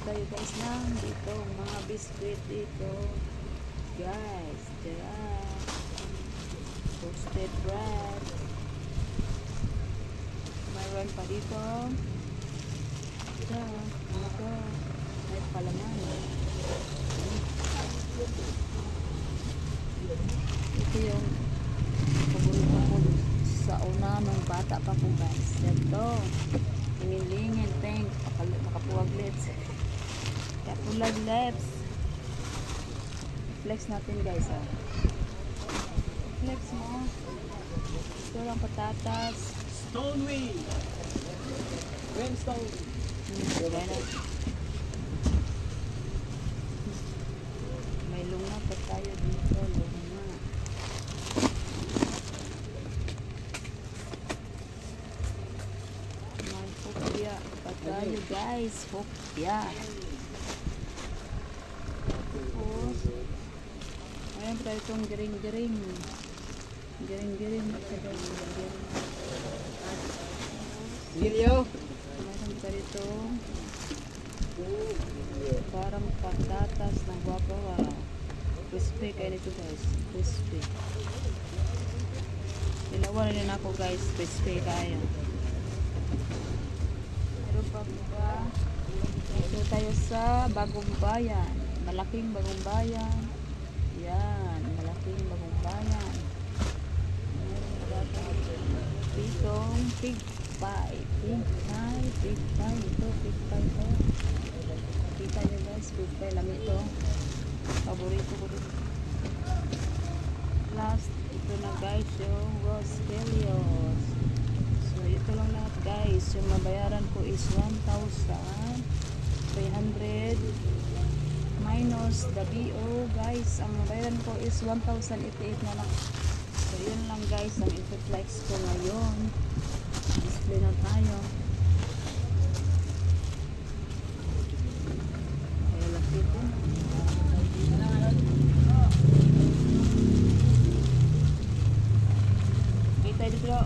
tayo guys ng dito mga biscuit dito guys. Diyan toasted bread, mayroon pa dito diyan ito may palaman. Ito yung paborito ko sa una nung bata pa ko guys. Ito lingin-lingin tank makapuwag lips kaya pulag lips. Flex natin guys ha. Flex mo. Ito lang patatas. Stoneway. Brimstone. May lunga pa tayo dito. Lunga. May hopya pa tayo guys. Hopya. Ayan pa tayo itong giring-giring. Giring-giring. Silyo. Mayroon pa dito. Parang patatas ng guwapo. Crispy kayo nito guys. Crispy. Nilawan rin ako guys. Crispy kayo. Meron pa ba? Ito tayo sa Bagong Bayan. Malaking Bagong Bayan. Yan. Malaking Bagong Bayan. Pitong pig pie. Pig pie. Pig pie. Ito. Pig pie ito. Kita nyo guys. Pig pie. Lami ito. Paborito ko dito. Last. Ito na guys. Yung Rosquelios. So ito lang lahat guys. Yung mabayaran ko is 1,300 minus the BO guys. Ang mabayaran ko is 1,088 na lang. So yun lang guys ang i-flex ko ngayon. Display na tayo. Kaya lapit yun. Kita dito.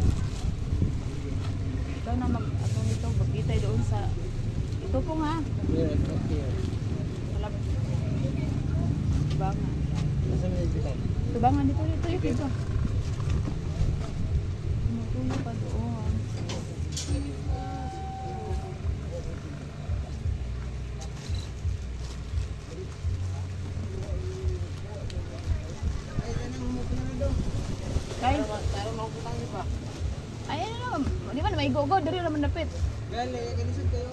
Ikaw na mag-atong ito. Kita doon sa ito po nga. Yes, okay. Tubangan. Nasa may dito? Tubangan dito. Ito. Tumutulo pa doon. Kaya Taro makuputang niyo pa. ay ano, di ba may gogo diri naman dapit. Gali, kanisod kayo.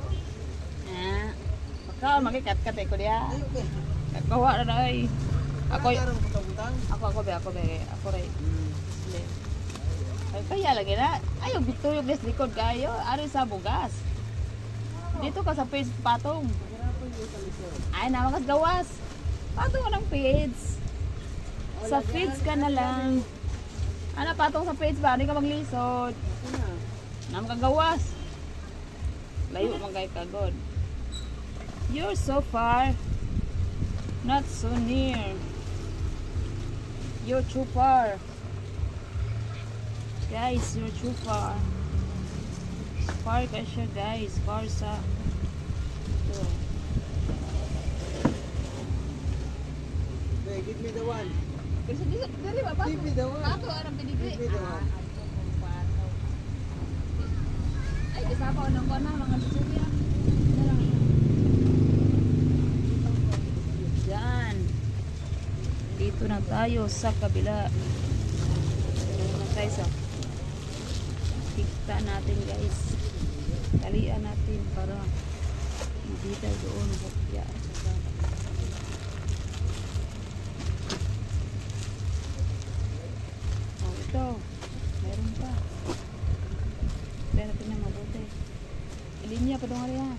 Ah. Baka magikat-kat ko dia. Ayo be. Kawa na ay. Ako Tarong putang-putang. ako ray. Ay kaya lagi na. Ayo bituyog des likod kayo. Ari sa bugas. Dito ka sa page patong. Ay namakas gawas. Patong ng page. Sa page ka na lang. Ano patong sa page ba? Hindi ka maglisod. Nam ka gawas. Layo magay ka god. You're so far. Not so near. You're too far. Guys, you're too far. Far ka siya guys. Far sa ito. Be, give me the one. Kasi dili ba pa? Give me the one. Pato arang pinigri. Give me the one. Ay, kasama ko nang kona mga bisuya. Yan. Dito na tayo sa kabila. Dito na tayo sa tikta natin guys. Kalian natin para hindi tayo doon bukya. Oh, ito. Meron pa. Kaya natin na mabuti. Ilinya pa doon nga rin ha.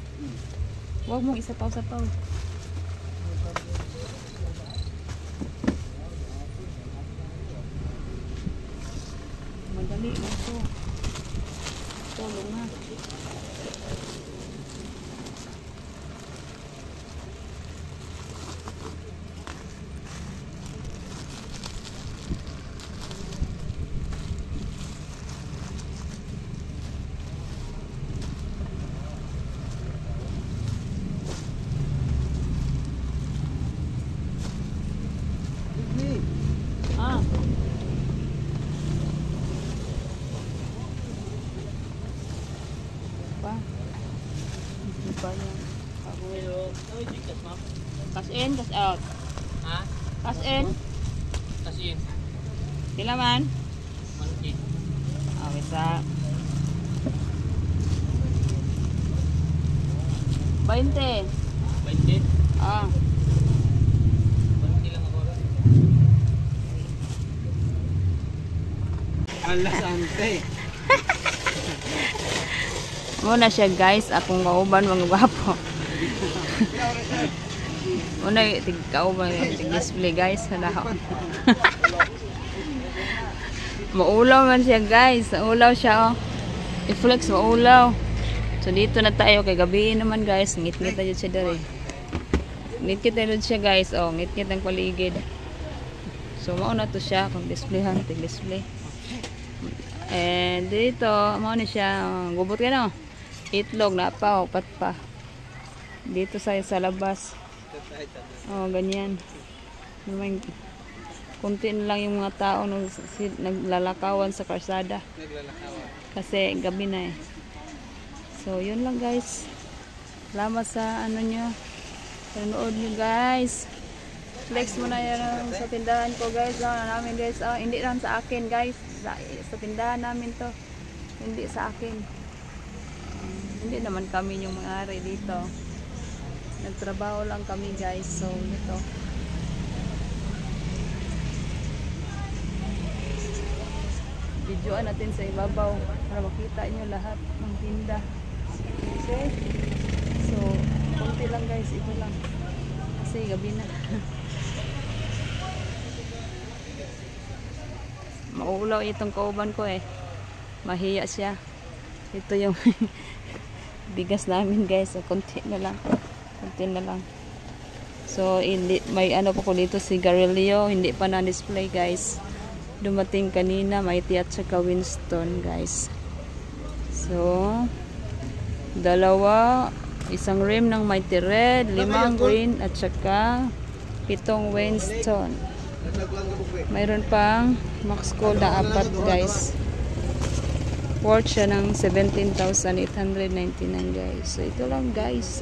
Huwag mong isapaw-sapaw. Madali lang ito. Tulong nga. pa yan. Pero, ano yung chikas, ma'am? Cash in, cash out. Ha? Cash in. Kasi yun. Pila man? Manki. Okay, sa 20. 20. Ah. 20 lang ako. Alas ante. Muna siya guys, akong kauban mga gwapo. Muna tig kauban tig display guys sa lahat. Maulaw man siya guys, maulaw siya oh. I-flex maulaw. So dito na tayo kay gabi naman guys, ngit-ngit na jud siya dere. Ngit-ngit na jud siya guys, oh, ngit-ngit ang paligid. So mao na to siya kung displayhan, tig display. And dito, mao na siya, oh, gubot ka no. Itlog na pa, upat pa. Dito sa labas. Oh, ganyan. Naman kunti na lang yung mga tao naglalakawan sa karsada. Naglalakawan. Kasi gabi na eh. So, yun lang guys. Salamat sa ano nyo. Panood nyo guys. Flex mo na yan sa tindahan ko guys. Namin guys. Hindi lang sa akin guys. Sa tindahan namin to. Hindi sa akin. Hindi naman kami yung may-ari dito. Nagtrabaho lang kami guys. So, ito. Videoan natin sa ibabaw para makita nyo lahat ng tinda. Okay? So, konti lang guys. Ito lang. Kasi gabi na. Maulaw itong kauban ko eh. Mahiya siya. Ito yung bigas namin guys. So, konti na lang. Konti na lang. So, may ano po ko dito sigarilyo. Hindi pa na-display guys. Dumating kanina, Mighty at saka Winston guys. So, dalawa, isang rim ng Mighty Red, 5 green at saka 7 Winston. Mayroon pang Max Gold na 4 guys. Worth siya ng 17,899 guys. So, ito lang guys.